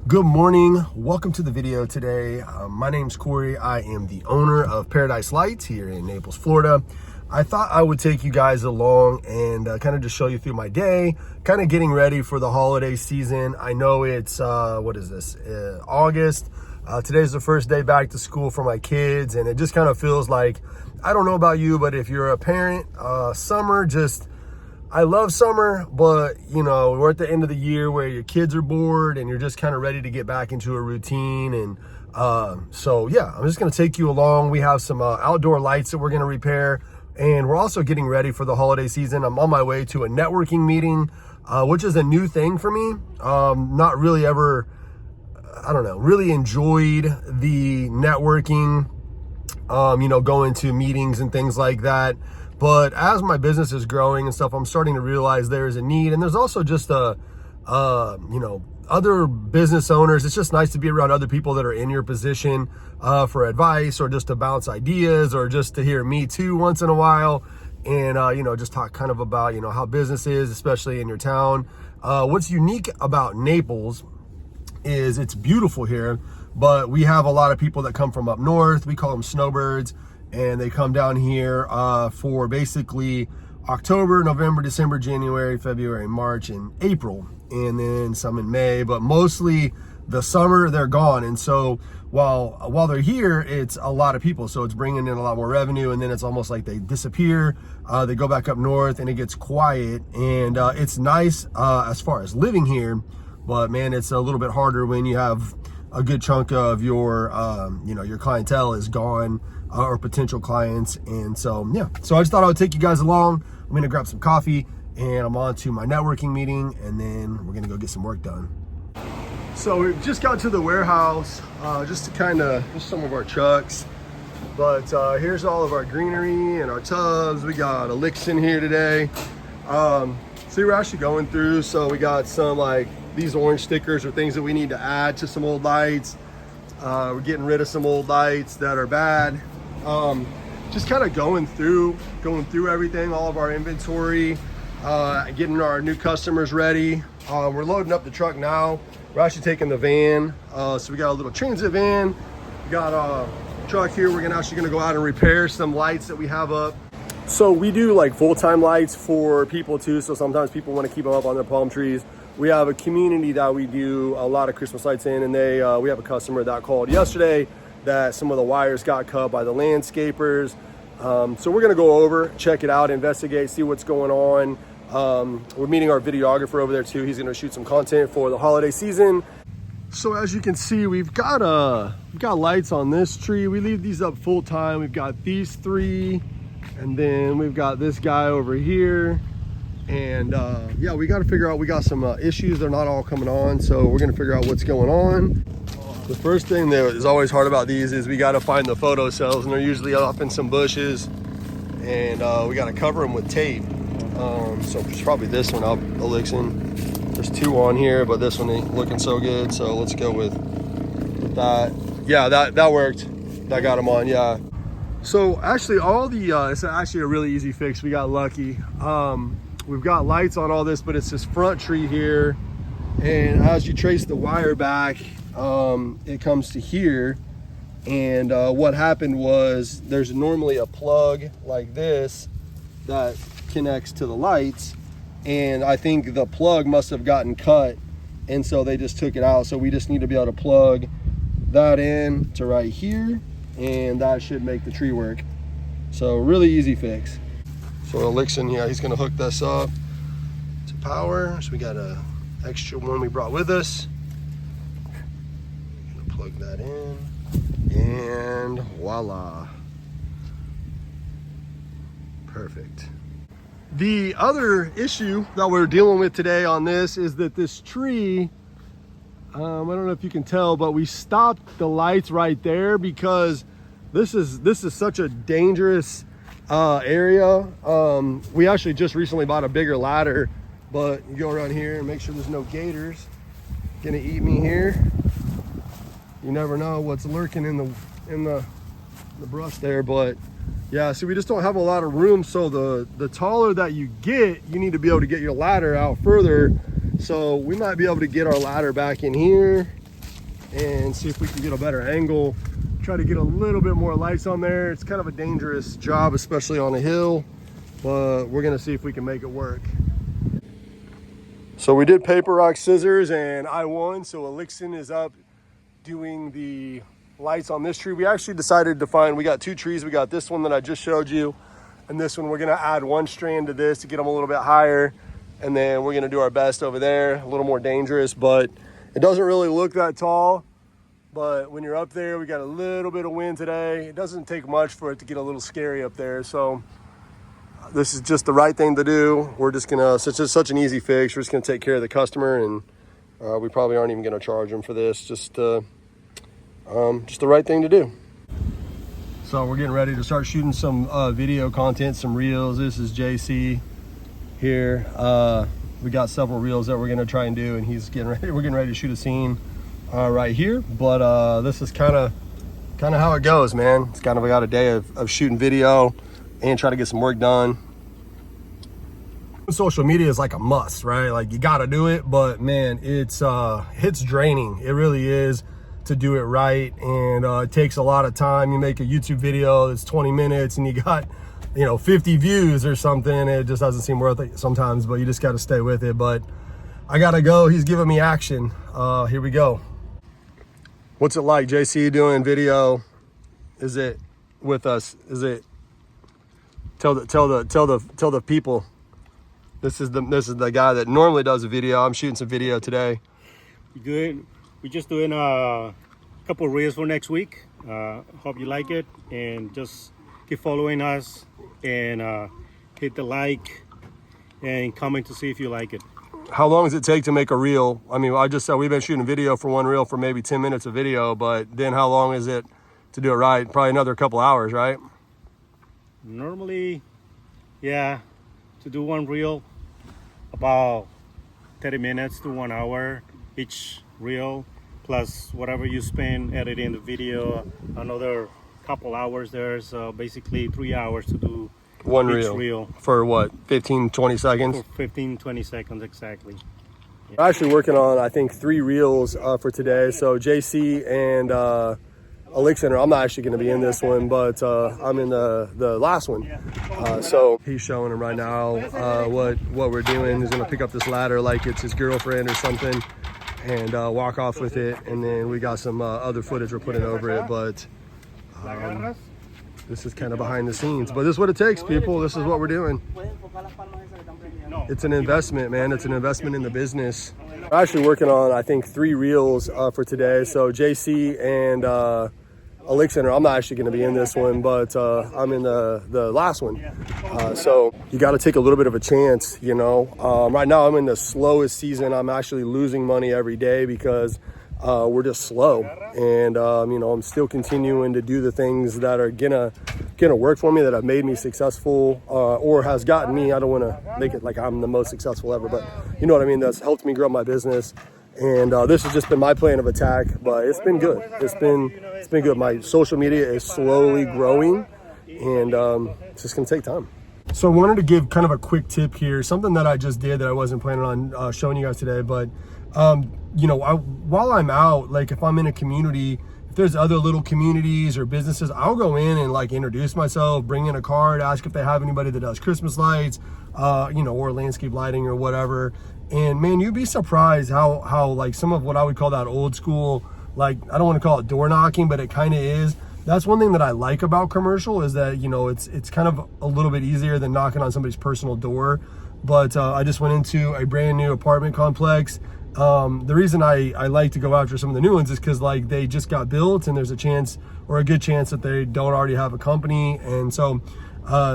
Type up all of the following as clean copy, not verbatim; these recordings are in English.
Good morning. Welcome to the video today. My name's Corey. I am the owner of Paradise Lights here in Naples, Florida. I thought I would take you guys along and kind of just show you through my day, kind of getting ready for the holiday season. I know it's, August. Today's the first day back to school for my kids, and it just kind of feels like, I don't know about you, but if you're a parent, I love summer, but you know, we're at the end of the year where your kids are bored and you're just kind of ready to get back into a routine. And so yeah, I'm just going to take you along. We have some outdoor lights that we're going to repair, and we're also getting ready for the holiday season. I'm on my way to a networking meeting, which is a new thing for me. Not really ever, really enjoyed the networking, going to meetings and things like that. But as my business is growing and stuff, I'm starting to realize there is a need. And there's also just other business owners. It's just nice to be around other people that are in your position for advice, or just to bounce ideas, or just to hear me too once in a while. And, just talk kind of about, how business is, especially in your town. What's unique about Naples is it's beautiful here, but we have a lot of people that come from up north. We call them snowbirds. And they come down here for basically October, November, December, January, February, March, and April. And then some in May, but mostly the summer, they're gone. And so while they're here, it's a lot of people. So it's bringing in a lot more revenue. And then it's almost like they disappear. They go back up north and it gets quiet. And it's nice as far as living here. But man, it's a little bit harder when you have a good chunk of your clientele is gone, or potential clients. And so yeah, so I just thought I would take you guys along. I'm gonna grab some coffee and I'm on to my networking meeting, and then we're gonna go get some work done. So we just got to the warehouse, just some of our trucks, but here's all of our greenery and our tubs. We got Elixir here today. So we're actually going through, so we got some like these orange stickers or things that we need to add to some old lights. We're getting rid of some old lights that are bad. Just kind of going through everything, all of our inventory, getting our new customers ready. We're loading up the truck now. We're actually taking the van. So we got a little transit van. We got a truck here. We're actually gonna go out and repair some lights that we have up. So we do like full-time lights for people too. So sometimes people want to keep them up on their palm trees. We have a community that we do a lot of Christmas lights in, and we have a customer that called yesterday that some of the wires got cut by the landscapers. So we're gonna go over, check it out, investigate, see what's going on. We're meeting our videographer over there too. He's gonna shoot some content for the holiday season. So as you can see, we've got lights on this tree. We leave these up full time. We've got these three, and then we've got this guy over here. And yeah, we got to figure out, we got some issues. They're not all coming on, so we're gonna figure out what's going on. The first thing that is always hard about these is we got to find the photo cells, and they're usually up in some bushes, and we got to cover them with tape. So it's probably this one, Elixir. There's two on here, but this one ain't looking so good, so let's go with that. Yeah, that worked. That got them on. Yeah. So actually all the it's actually a really easy fix. We got lucky. We've got lights on all this, but it's this front tree here, and as you trace the wire back, it comes to here. And what happened was, there's normally a plug like this that connects to the lights, and I think the plug must have gotten cut, and so they just took it out. So we just need to be able to plug that in to right here, and that should make the tree work. So really easy fix. So Elixir, yeah, he's gonna hook this up to power. So we got a extra one we brought with us. Gonna plug that in, and voila. Perfect. The other issue that we're dealing with today on this is that this tree, I don't know if you can tell, but we stopped the lights right there because this is such a dangerous area. We actually just recently bought a bigger ladder, but you go around here and make sure there's no gators gonna eat me here. You never know what's lurking in the brush there. But yeah, so we just don't have a lot of room. So the taller that you get, you need to be able to get your ladder out further. So we might be able to get our ladder back in here and see if we can get a better angle. Try to get a little bit more lights on there. It's kind of a dangerous job, especially on a hill, but we're gonna see if we can make it work. So we did paper, rock, scissors, and I won. So Elixir is up doing the lights on this tree. We actually decided to find, we got two trees. We got this one that I just showed you, and this one. We're gonna add one strand to this to get them a little bit higher, and then we're gonna do our best over there, a little more dangerous, but it doesn't really look that tall. But when you're up there, we got a little bit of wind today. It doesn't take much for it to get a little scary up there. So this is just the right thing to do. We're just gonna, since it's such an easy fix, we're just gonna take care of the customer, and we probably aren't even gonna charge them for this. Just the right thing to do. So we're getting ready to start shooting some video content, some reels. This is JC here. We got several reels that we're gonna try and do, and he's getting ready. We're getting ready to shoot a scene right here. But this is kind of how it goes, man. It's kind of got a day of shooting video and try to get some work done. Social media is like a must, right? Like you got to do it, but man, it's draining. It really is to do it right, and it takes a lot of time. You make a YouTube video that's 20 minutes and you got, 50 views or something. It just doesn't seem worth it sometimes, but you just got to stay with it. But I gotta go. He's giving me action. Here we go. What's it like, JC, doing video? Is it with us? Is it? Tell the people. This is the guy that normally does a video. I'm shooting some video today. We're just doing a couple of reels for next week. Hope you like it, and just keep following us, and hit the like and comment to see if you like it. How long does it take to make a reel? I mean, I just said we've been shooting video for one reel for maybe 10 minutes of video, but then how long is it to do it right? Probably another couple hours, right? Normally, yeah, to do one reel, about 30 minutes to 1 hour each reel, plus whatever you spend editing the video, another couple hours there. So basically 3 hours to do one each reel. For what, 15-20 seconds? For 15-20 seconds, exactly. Yeah. I'm actually working on, I think, 3 reels for today. So JC and Elixir, I'm not actually going to be in this one, but I'm in the last one. So he's showing him right now what we're doing. He's going to pick up this ladder like it's his girlfriend or something, and walk off with it. And then we got some other footage we're putting over it, but this is kind of behind the scenes. But this is what it takes, people. This is what we're doing. It's an investment, man. It's an investment in the business. I'm actually working on, I think, 3 reels for today. So JC and Elixir, I'm not actually going to be in this one, but I'm in the last one. So you got to take a little bit of a chance, Right now I'm in the slowest season. I'm actually losing money every day because we're just slow, and I'm still continuing to do the things that are gonna work for me, that have made me successful, or has gotten me. I don't want to make it like I'm the most successful ever, but you know what I mean. That's helped me grow my business, and this has just been my plan of attack. But it's been good. It's been good. My social media is slowly growing, and it's just gonna take time. So I wanted to give kind of a quick tip here, something that I just did that I wasn't planning on showing you guys today, but while I'm out, like if I'm in a community, if there's other little communities or businesses, I'll go in and like introduce myself, bring in a card, ask if they have anybody that does Christmas lights, or landscape lighting or whatever. And man, you'd be surprised how like some of what I would call that old school, like I don't want to call it door knocking, but it kind of is. That's one thing that I like about commercial, is that, it's kind of a little bit easier than knocking on somebody's personal door. But I just went into a brand new apartment complex. The reason I like to go after some of the new ones is because like they just got built, and there's a chance, or a good chance, that they don't already have a company. And so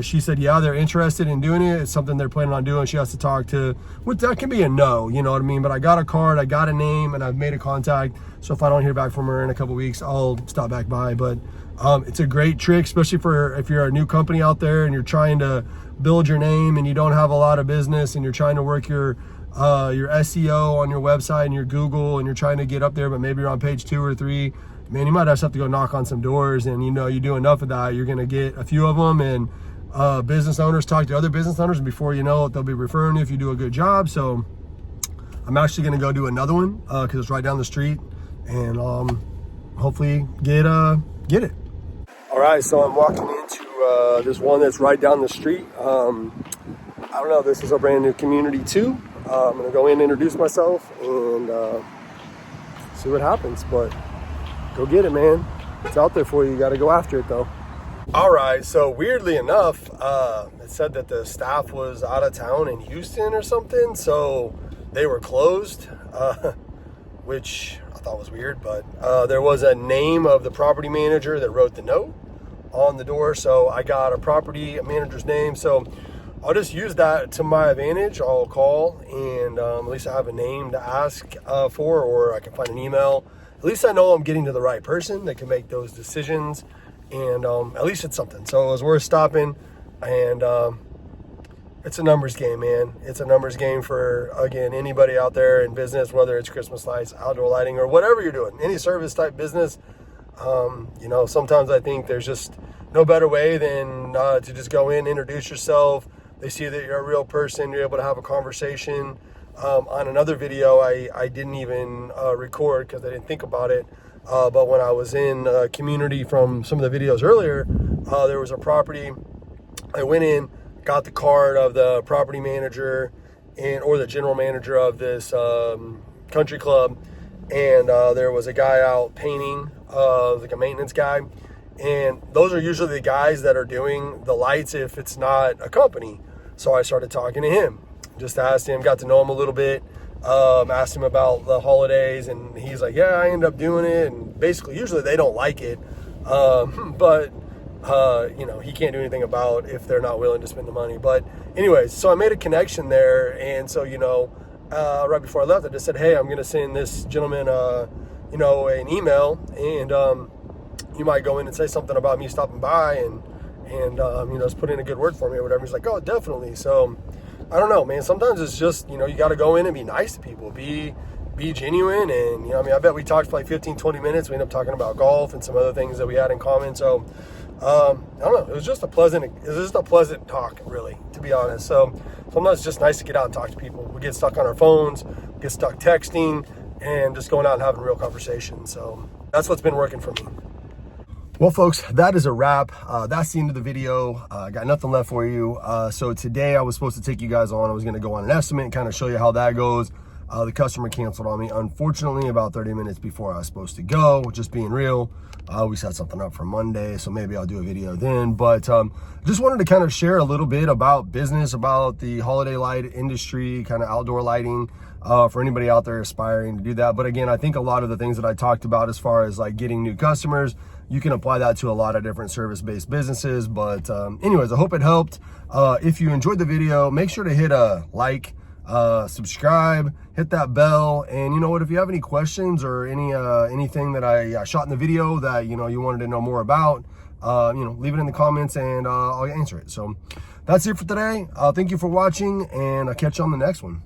she said, yeah, they're interested in doing it. It's something they're planning on doing. She has to talk to, that can be a no, you know what I mean? But I got a card, I got a name, and I've made a contact. So if I don't hear back from her in a couple weeks, I'll stop back by. But it's a great trick, especially for if you're a new company out there and you're trying to build your name and you don't have a lot of business, and you're trying to work your SEO on your website and your Google, and you're trying to get up there, but maybe you're on page 2 or 3. Man, you might just have to go knock on some doors, and you do enough of that, you're gonna get a few of them, and business owners talk to other business owners, and before you know it, they'll be referring you if you do a good job. So I'm actually gonna go do another one because it's right down the street, and hopefully get it. All right, so I'm walking into this one that's right down the street. I don't know, this is a brand new community too. I'm gonna go in and introduce myself and see what happens, but go get it, man. It's out there for you. You gotta go after it though. All right, so weirdly enough, it said that the staff was out of town in Houston or something, so they were closed, which I thought was weird, but there was a name of the property manager that wrote the note on the door, so I got a property manager's name, so I'll just use that to my advantage. I'll call and at least I have a name to ask for, or I can find an email. At least I know I'm getting to the right person that can make those decisions, and at least it's something. So it was worth stopping, and it's a numbers game, man. It's a numbers game for, again, anybody out there in business, whether it's Christmas lights, outdoor lighting, or whatever you're doing, any service type business. You know, sometimes I think there's just no better way than to just go in, introduce yourself. They see that you're a real person, you're able to have a conversation. On another video, I didn't even record because I didn't think about it. But when I was in community from some of the videos earlier, there was a property. I went in, got the card of the property manager or the general manager of this country club, and there was a guy out painting, like a maintenance guy. And those are usually the guys that are doing the lights if it's not a company. So I started talking to him, just asked him, got to know him a little bit, asked him about the holidays, and he's like, yeah, I end up doing it. And basically, usually they don't like it, but you know, he can't do anything about if they're not willing to spend the money. But anyways, so I made a connection there, and so, you know, right before I left, I just said, hey, I'm gonna send this gentleman, you know, an email, and you might go in and say something about me stopping by, and you know, just put in a good word for me or whatever. He's like, oh, definitely. So I don't know, man. Sometimes it's just, you know, you got to go in and be nice to people, be genuine. And, you know, I mean, I bet we talked for like 15, 20 minutes. We ended up talking about golf and some other things that we had in common. So I don't know. It was just a pleasant talk, really, to be honest. So sometimes it's just nice to get out and talk to people. We get stuck on our phones, get stuck texting, and just going out and having real conversations. So that's what's been working for me. Well, folks, that is a wrap. That's the end of the video. Got nothing left for you. So today I was supposed to take you guys on. I was going to go on an estimate and kind of show you how that goes. The customer canceled on me, unfortunately, about 30 minutes before I was supposed to go, just being real. We set something up for Monday, so maybe I'll do a video then. But just wanted to kind of share a little bit about business, about the holiday light industry, kind of outdoor lighting, for anybody out there aspiring to do that. But again, I think a lot of the things that I talked about as far as like getting new customers, you can apply that to a lot of different service-based businesses. But anyways, I hope it helped. If you enjoyed the video, make sure to hit a like, subscribe, hit that bell. And you know what, if you have any questions or anything that I shot in the video that, you know, you wanted to know more about, you know, leave it in the comments and I'll answer it. So that's it for today. Thank you for watching, and I'll catch you on the next one.